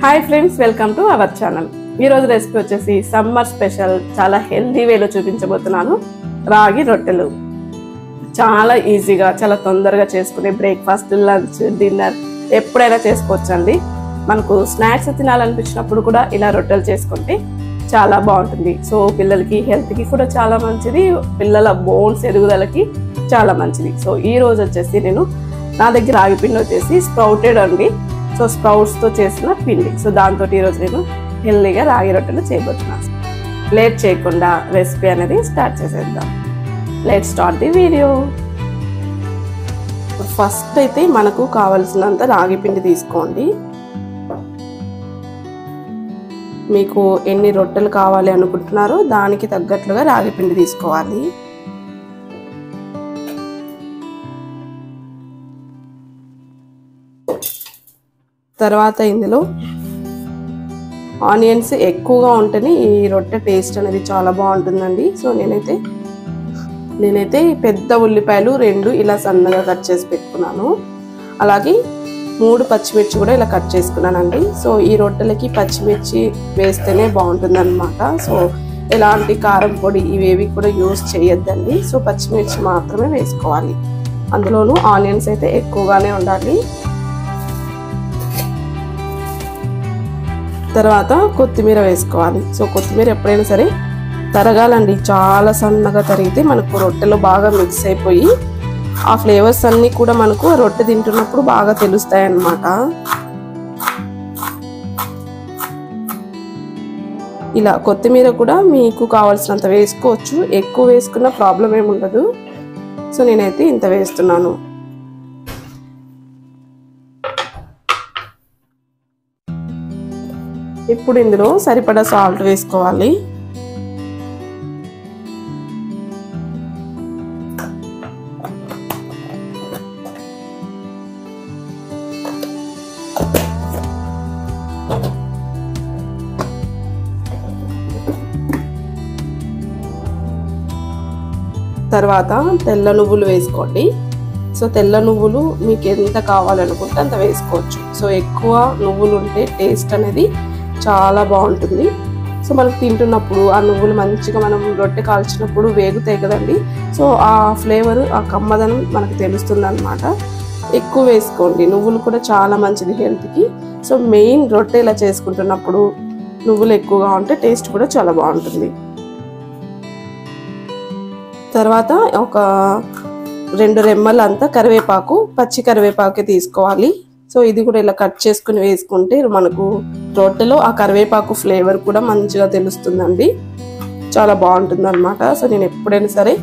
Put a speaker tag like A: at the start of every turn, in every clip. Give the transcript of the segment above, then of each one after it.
A: Hi friends, welcome to our channel. ఈరోజు recipe వచ్చేసి summer special చాలా హెల్దీ వేలో చూపించబోతున్నాను. రాగి రొట్టెలు చాలా ఈజీగా చాలా తొందరగా చేసుకునే బ్రేక్ఫాస్ట్, లంచ్, డిన్నర్ ఎప్పుడైనా చేసుకోవచ్చండి. మనకు స్నాక్స్ తినాలనిపించినప్పుడు కూడా ఇలా రొట్టెలు చేసుకుంటే చాలా బాగుంటుంది. సో పిల్లలకి హెల్త్కి కూడా చాలా మంచిది, పిల్లల బోన్స్ ఎదుగుదలకి చాలా మంచిది. సో ఈ రోజు వచ్చేసి నా దగ్గర రాగి పిండి వచ్చేసి స్ప్రౌటెడ్ అండి. సో స్ప్రౌట్స్తో చేసిన పిండి. సో దాంతో ఈరోజు నేను హెల్దీగా రాగి రొట్టెలు చేయబోతున్నాను. లేట్ చేయకుండా రెసిపీ అనేది స్టార్ట్ చేసేద్దాం. Let's start the video. First అయితే మనకు కావలసినంత రాగి పిండి తీసుకోండి. మీకు ఎన్ని రొట్టెలు కావాలి అనుకుంటున్నారో దానికి తగ్గట్లుగా రాగి పిండి తీసుకోవాలి. తర్వాత ఇందులో ఆనియన్స్ ఎక్కువగా ఉంటేనే ఈ రొట్టె టేస్ట్ అనేది చాలా బాగుంటుందండి. సో నేనైతే పెద్ద ఉల్లిపాయలు 2 ఇలా సన్నగా కట్ చేసి పెట్టుకున్నాను. అలాగే 3 పచ్చిమిర్చి కూడా ఇలా కట్ చేసుకున్నానండి. సో ఈ రొట్టెలకి పచ్చిమిర్చి వేస్తేనే బాగుంటుంది అనమాట. సో ఎలాంటి కారం పొడి ఇవేవి కూడా యూజ్ చేయొద్దండి. సో పచ్చిమిర్చి మాత్రమే వేసుకోవాలి. అందులోనూ ఆనియన్స్ అయితే ఎక్కువగానే ఉండాలి. తర్వాత కొత్తిమీర వేసుకోవాలి. సో కొత్తిమీర ఎప్పుడైనా సరే తరగాలండి. చాలా సన్నగా తరిగితే మనకు రొట్టెలో బాగా మిక్స్ అయిపోయి ఆ ఫ్లేవర్స్ అన్నీ కూడా మనకు రొట్టె తింటున్నప్పుడు బాగా తెలుస్తాయి అన్నమాట. ఇలా కొత్తిమీర కూడా మీకు కావాల్సినంత వేసుకోవచ్చు. ఎక్కువ వేసుకున్న ప్రాబ్లం ఏమి ఉండదు. సో నేనైతే ఇంత వేస్తున్నాను. ఇప్పుడు ఇందులో సరిపడా సాల్ట్ వేసుకోవాలి. తర్వాత తెల్ల నువ్వులు వేసుకోండి. సో తెల్ల నువ్వులు మీకు ఎంత కావాలనుకుంటే అంత వేసుకోవచ్చు. సో ఎక్కువ నువ్వులు ఉంటే టేస్ట్ అనేది చాలా బాగుంటుంది. సో మనకు తింటున్నప్పుడు ఆ నువ్వులు మంచిగా మనం రొట్టె కాల్చినప్పుడు వేగుతాయి కదండి. సో ఆ ఫ్లేవర్, ఆ కమ్మదనం మనకు తెలుస్తుంది అన్నమాట. ఎక్కువ వేసుకోండి. నువ్వులు కూడా చాలా మంచిది హెల్త్కి. సో మెయిన్ రొట్టె ఇలా చేసుకుంటున్నప్పుడు నువ్వులు ఎక్కువగా ఉంటే టేస్ట్ కూడా చాలా బాగుంటుంది. తర్వాత ఒక 2 రెమ్మలు అంతా కరివేపాకు, పచ్చి కరివేపాకే తీసుకోవాలి. సో ఇది కూడా ఇలా కట్ చేసుకుని వేసుకుంటే మనకు రొట్టెలో ఆ కరివేపాకు ఫ్లేవర్ కూడా మంచిగా తెలుస్తుందండి. చాలా బాగుంటుంది అనమాట. సో నేను ఎప్పుడైనా సరే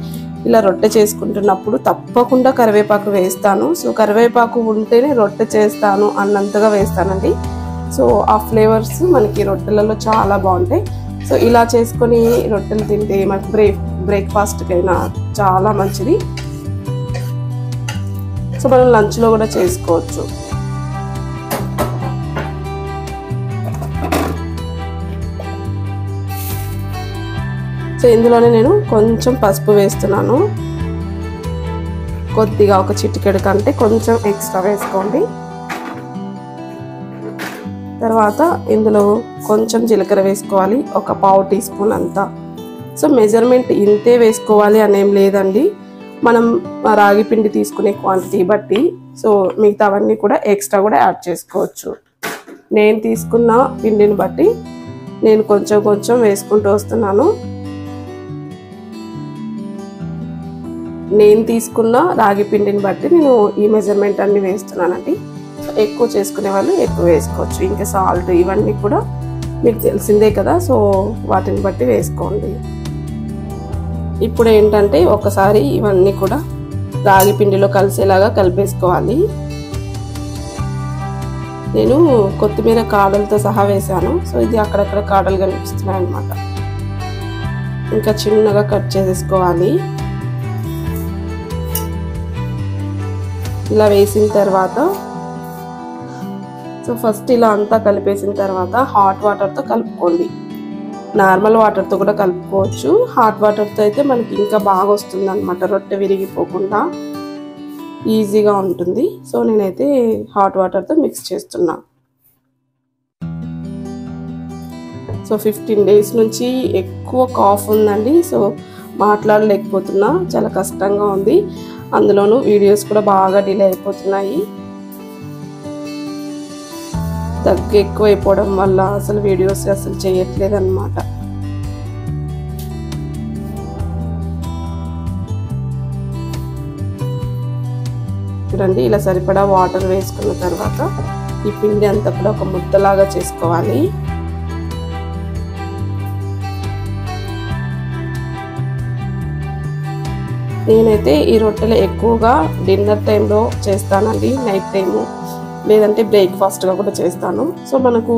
A: ఇలా రొట్టె చేసుకుంటున్నప్పుడు తప్పకుండా కరివేపాకు వేస్తాను. సో కరివేపాకు ఉంటేనే రొట్టె చేస్తాను అన్నంతగా వేస్తానండి. సో ఆ ఫ్లేవర్స్ మనకి రొట్టెలలో చాలా బాగుంటాయి. సో ఇలా చేసుకొని రొట్టెలు తింటే మనకు బ్రేక్ఫాస్ట్కైనా చాలా మంచిది. సో మనం లంచ్లో కూడా చేసుకోవచ్చు. సో ఇందులోనే నేను కొంచెం పసుపు వేస్తున్నాను. కొద్దిగా ఒక చిటికెడు కంటే కొంచెం ఎక్స్ట్రా వేసుకోండి. తర్వాత ఇందులో కొంచెం జీలకర్ర వేసుకోవాలి, ఒక 1/2 టీ స్పూన్ అంతా. సో మెజర్మెంట్ ఇంతే వేసుకోవాలి అనేం లేదండి. మనం రాగి పిండి తీసుకునే క్వాంటిటీ బట్టి సో మిగతావన్నీ కూడా ఎక్స్ట్రా కూడా యాడ్ చేసుకోవచ్చు. నేను తీసుకున్న పిండిని బట్టి నేను కొంచెం కొంచెం వేసుకుంటూ వస్తున్నాను. నేను తీసుకున్న రాగి పిండిని బట్టి నేను ఈ మెజర్మెంట్ అన్ని వేస్తున్నానండి. ఎక్కువ చేసుకునే వాళ్ళు ఎక్కువ వేసుకోవచ్చు. ఇంకా సాల్ట్ ఇవన్నీ కూడా మీకు తెలిసిందే కదా. సో వాటిని బట్టి వేసుకోండి. ఇప్పుడు ఏంటంటే ఒకసారి ఇవన్నీ కూడా రాగి పిండిలో కలిసేలాగా కలిపేసుకోవాలి. నేను కొత్తిమీర కాడలతో సహా వేసాను. సో ఇది అక్కడక్కడ కాడలు కనిపిస్తున్నాయి అన్నమాట. ఇంకా చిన్నగా కట్ చేసేసుకోవాలి. ఇలా వేసిన తర్వాత సో ఫస్ట్ ఇలా అంతా కలిపేసిన తర్వాత హాట్ వాటర్తో కలుపుకోండి. నార్మల్ వాటర్తో కూడా కలుపుకోవచ్చు. హాట్ వాటర్తో అయితే మనకి ఇంకా బాగా వస్తుంది అనమాట. రొట్టె విరిగిపోకుండా ఈజీగా ఉంటుంది. సో నేనైతే హాట్ వాటర్తో మిక్స్ చేస్తున్నా. సో 15 days నుంచి ఎక్కువ కాఫ్ ఉందండి. సో మాట్లాడలేకపోతున్నా, చాలా కష్టంగా ఉంది. అందులోనూ వీడియోస్ కూడా బాగా డిలే అయిపోతున్నాయి. దగ్గు ఎక్కువ అయిపోవడం వల్ల అసలు వీడియోస్ అసలు చేయట్లేదు అనమాట. చూడండి, ఇలా సరిపడా వాటర్ వేసుకున్న తర్వాత ఈ పిండి అంతా కూడా ఒక ముద్దలాగా చేసుకోవాలి. నేనైతే ఈ రొట్టెలు ఎక్కువగా డిన్నర్ టైంలో చేస్తానండి, నైట్ టైము, లేదంటే బ్రేక్ఫాస్ట్గా కూడా చేస్తాను. సో మనకు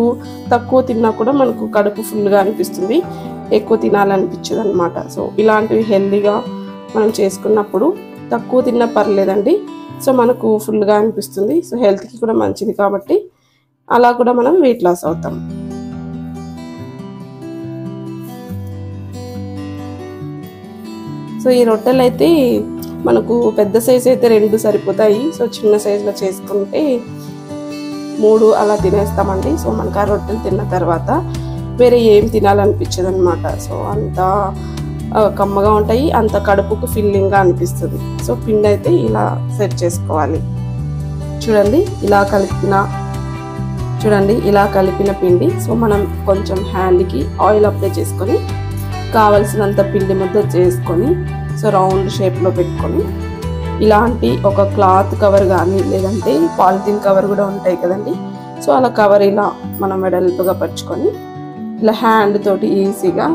A: తక్కువ తిన్నా కూడా మనకు కడుపు ఫుల్గా అనిపిస్తుంది, ఎక్కువ తినాలనిపించదు అనమాట. సో ఇలాంటివి హెల్దీగా మనం చేసుకున్నప్పుడు తక్కువ తిన్నా పర్లేదండి. సో మనకు ఫుల్గా అనిపిస్తుంది. సో హెల్త్కి కూడా మంచిది కాబట్టి అలా కూడా మనం వెయిట్ లాస్ అవుతాం. సో ఈ రొట్టెలు అయితే మనకు పెద్ద సైజు అయితే 2 సరిపోతాయి. సో చిన్న సైజులో చేసుకుంటే 3 అలా తినేస్తామండి. సో మనకు ఆ రొట్టెలు తిన్న తర్వాత వేరే ఏం తినాలనిపించదు అనమాట. సో అంత కమ్మగా ఉంటాయి, అంత కడుపుకు ఫిల్లింగ్గా అనిపిస్తుంది. సో పిండి అయితే ఇలా సెట్ చేసుకోవాలి. చూడండి ఇలా కలిపిన పిండి. సో మనం కొంచెం హ్యాండ్కి ఆయిల్ అప్లై చేసుకొని కావలసినంత పిండి ముద్ద చేసుకొని సో రౌండ్ షేప్లో పెట్టుకొని ఇలాంటి ఒక క్లాత్ కవర్ కానీ లేదంటే పాలిథిన్ కవర్ కూడా ఉంటాయి కదండి. సో అలా కవర్ ఇలా మనం వెడల్పుగా పరుచుకొని ఇలా హ్యాండ్ తోటి ఈజీగా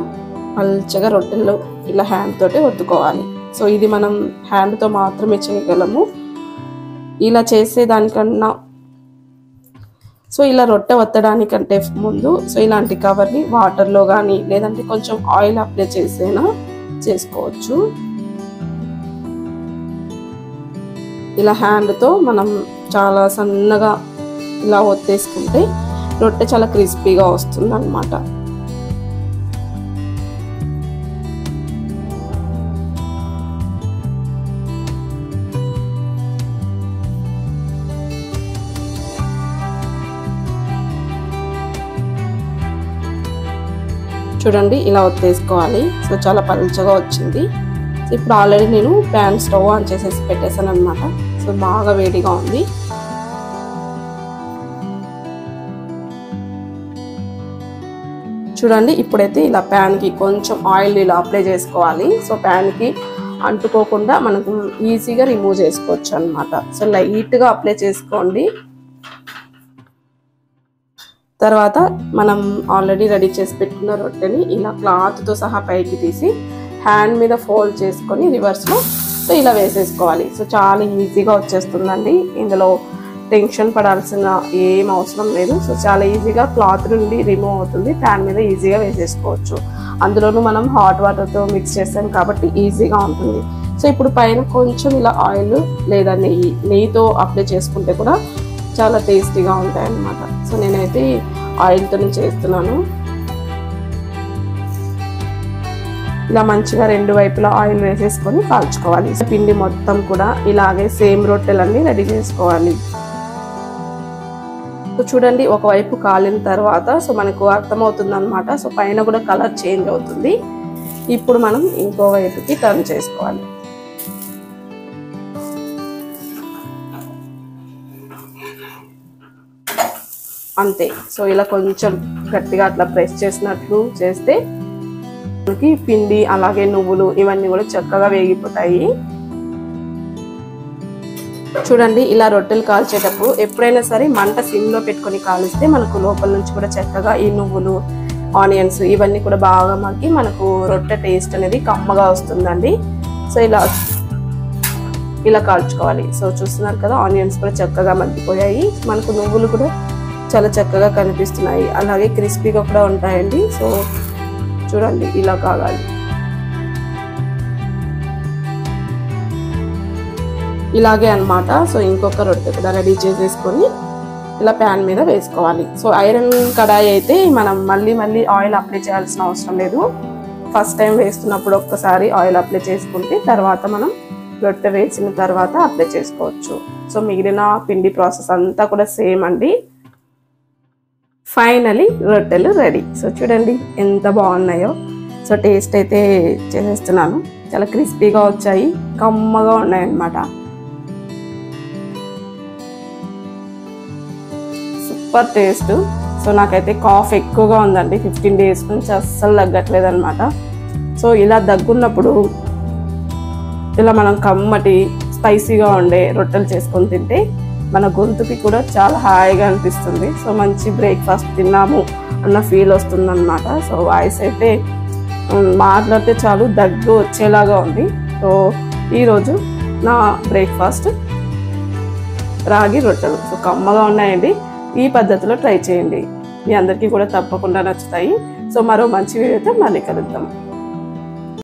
A: పల్చగా రొట్టెల్లో ఇలా హ్యాండ్ తోటి ఒత్తుకోవాలి. సో ఇది మనం హ్యాండ్తో మాత్రమే చేయగలము. ఇలా చేసేదానికన్నా సో ఇలా రొట్టె ఒత్తడానికంటే ముందు సో ఇలాంటి కవర్ని వాటర్లో కానీ లేదంటే కొంచెం ఆయిల్ అప్లై చేసైనా చేసుకోవచ్చు. ఇలా హ్యాండ్తో మనం చాలా సన్నగా ఇలా ఒత్తేసుకుంటే రొట్టె చాలా క్రిస్పీగా వస్తుంది అన్నమాట. చూడండి, ఇలా ఒత్తేసుకోవాలి. సో చాలా పలుచగా వచ్చింది. సో ఇప్పుడు ఆల్రెడీ నేను ప్యాన్ స్టవ్ ఆన్ చేసేసి పెట్టేసాను అనమాట. సో బాగా వేడిగా ఉంది. చూడండి, ఇప్పుడైతే ఇలా ప్యాన్కి కొంచెం ఆయిల్ ఇలా అప్లై చేసుకోవాలి. సో ప్యాన్కి అంటుకోకుండా మనకు ఈజీగా రిమూవ్ చేసుకోవచ్చు అనమాట. సో లైట్గా అప్లై చేసుకోండి. తర్వాత మనం ఆల్రెడీ రెడీ చేసి పెట్టుకున్న రొట్టెని ఇలా క్లాత్తో సహా పైకి తీసి హ్యాండ్ మీద ఫోల్డ్ చేసుకొని రివర్స్లో సో ఇలా వేసేసుకోవాలి. సో చాలా ఈజీగా వచ్చేస్తుందండి. ఇందులో టెన్షన్ పడాల్సిన ఏం అవసరం లేదు. సో చాలా ఈజీగా క్లాత్ నుండి రిమూవ్ అవుతుంది. ప్యాన్ మీద ఈజీగా వేసేసుకోవచ్చు. అందులోనూ మనం హాట్ వాటర్తో మిక్స్ చేస్తాం కాబట్టి ఈజీగా ఉంటుంది. సో ఇప్పుడు పైన కొంచెం ఇలా ఆయిల్ లేదా నెయ్యితో అప్లై చేసుకుంటే కూడా చాలా టేస్టీగా ఉంటాయి అన్నమాట. సో నేనైతే ఆయిల్తోనే చేస్తున్నాను. ఇలా మంచిగా 2 వైపులా ఆయిల్ వేసేసుకొని కాల్చుకోవాలి. పిండి మొత్తం కూడా ఇలాగే సేమ్ రొట్టెలన్నీ రెడీ చేసుకోవాలి. సో చూడండి, ఒకవైపు కాలిన తర్వాత సో మనకు అర్థమవుతుంది అనమాట. సో పైన కూడా కలర్ చేంజ్ అవుతుంది. ఇప్పుడు మనం ఇంకో వైపుకి టర్న్ చేసుకోవాలి. అంతే. సో ఇలా కొంచెం గట్టిగా అట్లా ప్రెస్ చేసినట్లు చేస్తే మనకి పిండి అలాగే నువ్వులు ఇవన్నీ కూడా చక్కగా వేగిపోతాయి. చూడండి, ఇలా రొట్టెలు కాల్చేటప్పుడు ఎప్పుడైనా సరే మంట సిమ్లో పెట్టుకొని కాలిస్తే మనకు లోపల నుంచి కూడా చక్కగా ఈ నువ్వులు ఆనియన్స్ ఇవన్నీ కూడా బాగా మగ్గి మనకు రొట్టె టేస్ట్ అనేది కమ్మగా వస్తుందండి. సో ఇలా కాల్చుకోవాలి. సో చూస్తున్నారు కదా, ఆనియన్స్ కూడా చక్కగా మగ్గిపోయాయి. మనకు నువ్వులు కూడా చాలా చక్కగా కనిపిస్తున్నాయి, అలాగే క్రిస్పీగా కూడా ఉంటాయండి. సో చూడండి, ఇలా కాగాలి. ఇలాగే అన్నమాట. సో ఇంకొక రొట్టె కూడా రెడీ చేసేసుకొని ఇలా ప్యాన్ మీద వేసుకోవాలి. సో ఐరన్ కడాయి అయితే మనం మళ్ళీ ఆయిల్ అప్లై చేయాల్సిన అవసరం లేదు. ఫస్ట్ టైం వేస్తున్నప్పుడు ఒక్కసారి ఆయిల్ అప్లై చేసుకుంటే తర్వాత మనం రొట్టె వేసిన తర్వాత అప్లై చేసుకోవచ్చు. సో మిగిలిన పిండి ప్రాసెస్ అంతా కూడా సేమ్ అండి. ఫైనలీ రొట్టెలు రెడీ. సో చూడండి ఎంత బాగున్నాయో. సో టేస్ట్ అయితే చేసేస్తున్నాను. చాలా క్రిస్పీగా వచ్చాయి, కమ్మగా ఉన్నాయి అన్నమాట. Super taste. సో నాకైతే కాఫ్ ఎక్కువగా ఉందండి, 15 days నుంచి అస్సలు తగ్గట్లేదు అనమాట. సో ఇలా దగ్గున్నప్పుడు ఇలా మనం కమ్మటి స్పైసీగా ఉండే రొట్టెలు చేసుకొని తింటే మన గొంతుకి కూడా చాలా హాయిగా అనిపిస్తుంది. సో మంచి బ్రేక్ఫాస్ట్ తిన్నాము అన్న ఫీల్ వస్తుంది అనమాట. సో వాయిస్ అయితే మాట్లాడితే చాలు దగ్గు వచ్చేలాగా ఉంది. సో ఈరోజు నా బ్రేక్ఫాస్ట్ రాగి రొట్టెలు. సో కమ్మగా ఉన్నాయండి. ఈ పద్ధతిలో ట్రై చేయండి, మీ అందరికీ కూడా తప్పకుండా నచ్చుతాయి. సో మరో మంచి వీడియోతో మళ్ళీ కలుద్దాం.